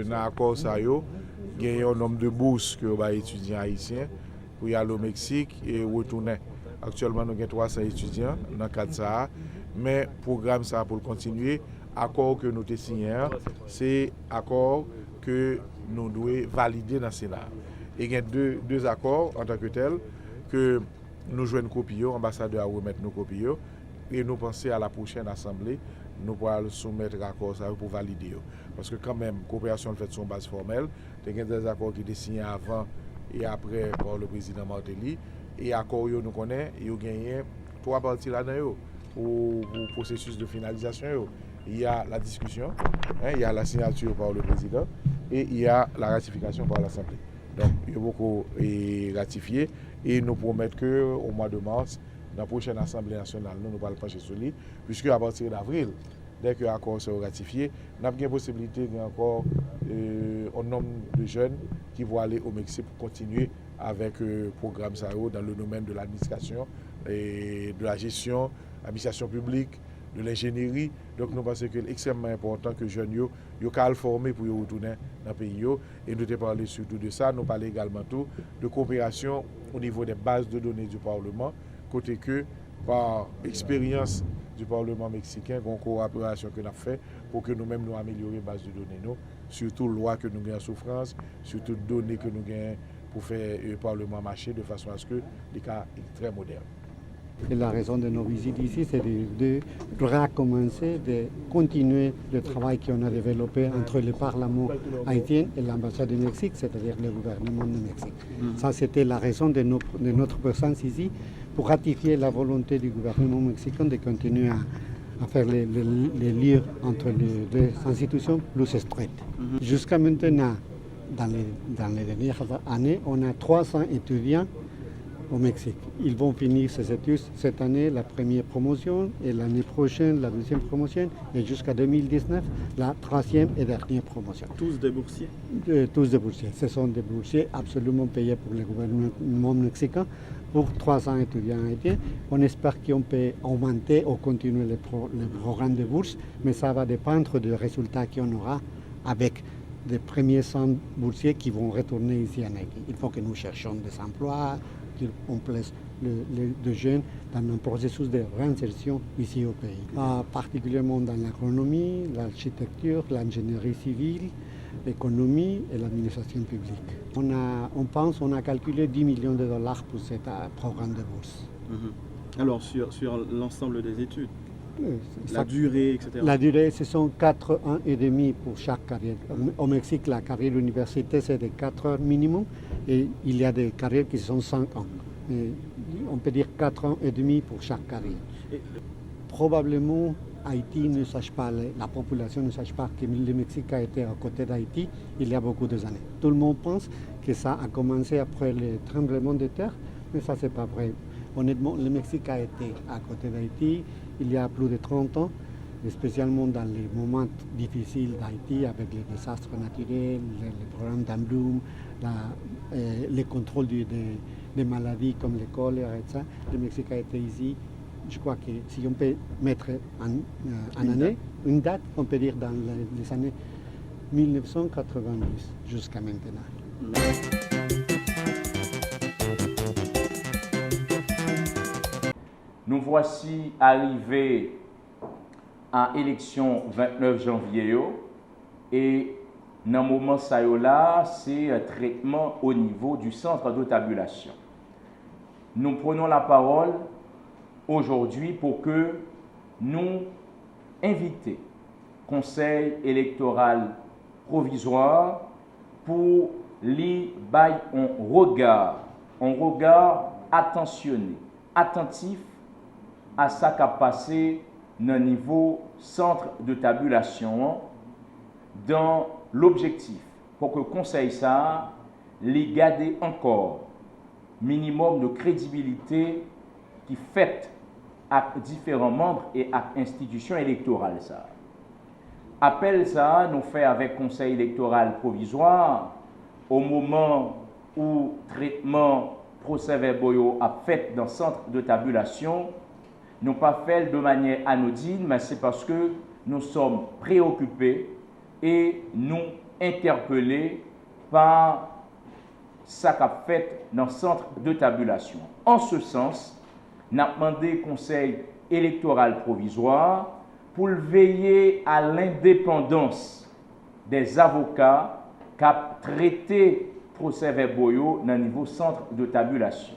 dans l'accord ça yo, il y a un nombre de bourses que les étudiants haïtiens pour y aller au Mexique et retourner. Actuellement, nous avons 300 étudiants dans le cadre de ça, mais le programme ça pour continuer. L'accord que nous avons signé, c'est l'accord que nous devons valider dans le Sénat. Il y a deux accords en tant que tels que nous jouons une copie, l'ambassadeur a remettre nos copies et nous pensons à la prochaine assemblée, nous pourrons soumettre l'accord pour valider. Parce que quand même, la coopération est faite sur une base formelle, il y a des accords qui sont signés avant et après par le président Martelly. Et l'accord, nous connaissons, il y a gagné 3 parties là-dedans pour le processus de finalisation. Il y a la discussion, il y a la signature par le président et il y a la ratification par l'Assemblée. Donc, il y a beaucoup ratifié et nous promettons qu'au mois de mars, dans la prochaine Assemblée nationale, nous allons pencher sur lui, puisque à partir d'avril, dès que l'accord sera ratifié, nous avons une possibilité encore un nombre de jeunes qui vont aller au Mexique pour continuer avec le programme SAO dans le domaine de l'administration, et de la gestion, l'administration publique, de l'ingénierie. Donc nous pensons que c'est extrêmement important que les jeunes soient formés pour retourner dans le pays. Et nous avons parlé surtout de ça. Nous parlons également tout de coopération au niveau des bases de données du Parlement, côté que par expérience du Parlement mexicain, une coopération que nous avons fait pour que nous-mêmes nous améliorions les bases de données, nous, surtout lois que nous avons en souffrance, surtout données que nous avons pour faire le Parlement marcher de façon à ce que les cas soient très modernes. Et la raison de nos visites ici, c'est de recommencer, de continuer le travail qu'on a développé entre le Parlement haïtien et l'ambassade du Mexique, c'est-à-dire le gouvernement du Mexique. Ça, c'était la raison de notre présence ici, pour ratifier la volonté du gouvernement mexicain de continuer à faire les liens entre les deux institutions plus étroites. Jusqu'à maintenant, dans les dernières années, on a 300 étudiants au Mexique. Ils vont finir ces études cette année, la première promotion, et l'année prochaine, la deuxième promotion, et jusqu'à 2019, la troisième et dernière promotion. Tous des boursiers? Tous des boursiers. Ce sont des boursiers absolument payés pour le gouvernement mexicain pour 300 étudiants haïtiens. On espère qu'on peut augmenter ou continuer le programme de bourse, mais ça va dépendre des résultats qu'on aura avec des premiers 100 boursiers qui vont retourner ici en Haïti. Il faut que nous cherchions des emplois, qu'on place les jeunes dans un processus de réinsertion ici au pays. Particulièrement dans l'agronomie, l'architecture, l'ingénierie civile, l'économie et l'administration publique. On a calculé 10 millions de dollars pour ce programme de bourse. Alors sur l'ensemble des études, la durée, etc. La durée, ce sont 4 ans et demi pour chaque carrière. Au Mexique, la carrière d'université, c'est de 4 heures minimum et il y a des carrières qui sont 5 ans. Et on peut dire 4 ans et demi pour chaque carrière. Probablement, Haïti ne sache pas, la population ne sache pas que le Mexique a été à côté d'Haïti il y a beaucoup d'années. Tout le monde pense que ça a commencé après le tremblement de terre, mais ça, c'est pas vrai. Honnêtement, le Mexique a été à côté d'Haïti il y a plus de 30 ans, spécialement dans les moments difficiles d'Haïti avec les désastres naturels, les programmes d'Ambloum, le contrôle des maladies comme le choléra et ça. Le Mexique a été ici. Je crois que si on peut mettre une date, on peut dire dans les années 1990 jusqu'à maintenant. Nous voici arrivés à l'élection 29 janvier et dans le moment là, c'est un traitement au niveau du centre de tabulation. Nous prenons la parole aujourd'hui pour que nous invitions le Conseil électoral provisoire pour lui bailler un regard attentionné, attentif à ça qui a passé dans le niveau centre de tabulation dans l'objectif pour que le conseil ça les garde encore minimum de crédibilité qui fait à différents membres et à institutions électorales ça. Appel ça nous fait avec conseil électoral provisoire au moment où traitement procès-verbaux a fait dans le centre de tabulation. Nous pas fait de manière anodine, mais c'est parce que nous sommes préoccupés et nous interpellé par ça qu'a fait dans le centre de tabulation. En ce sens, nous avons demandé conseil électoral provisoire pour veiller à l'indépendance des avocats qui ont traité procès verbaux dans le niveau centre de tabulation.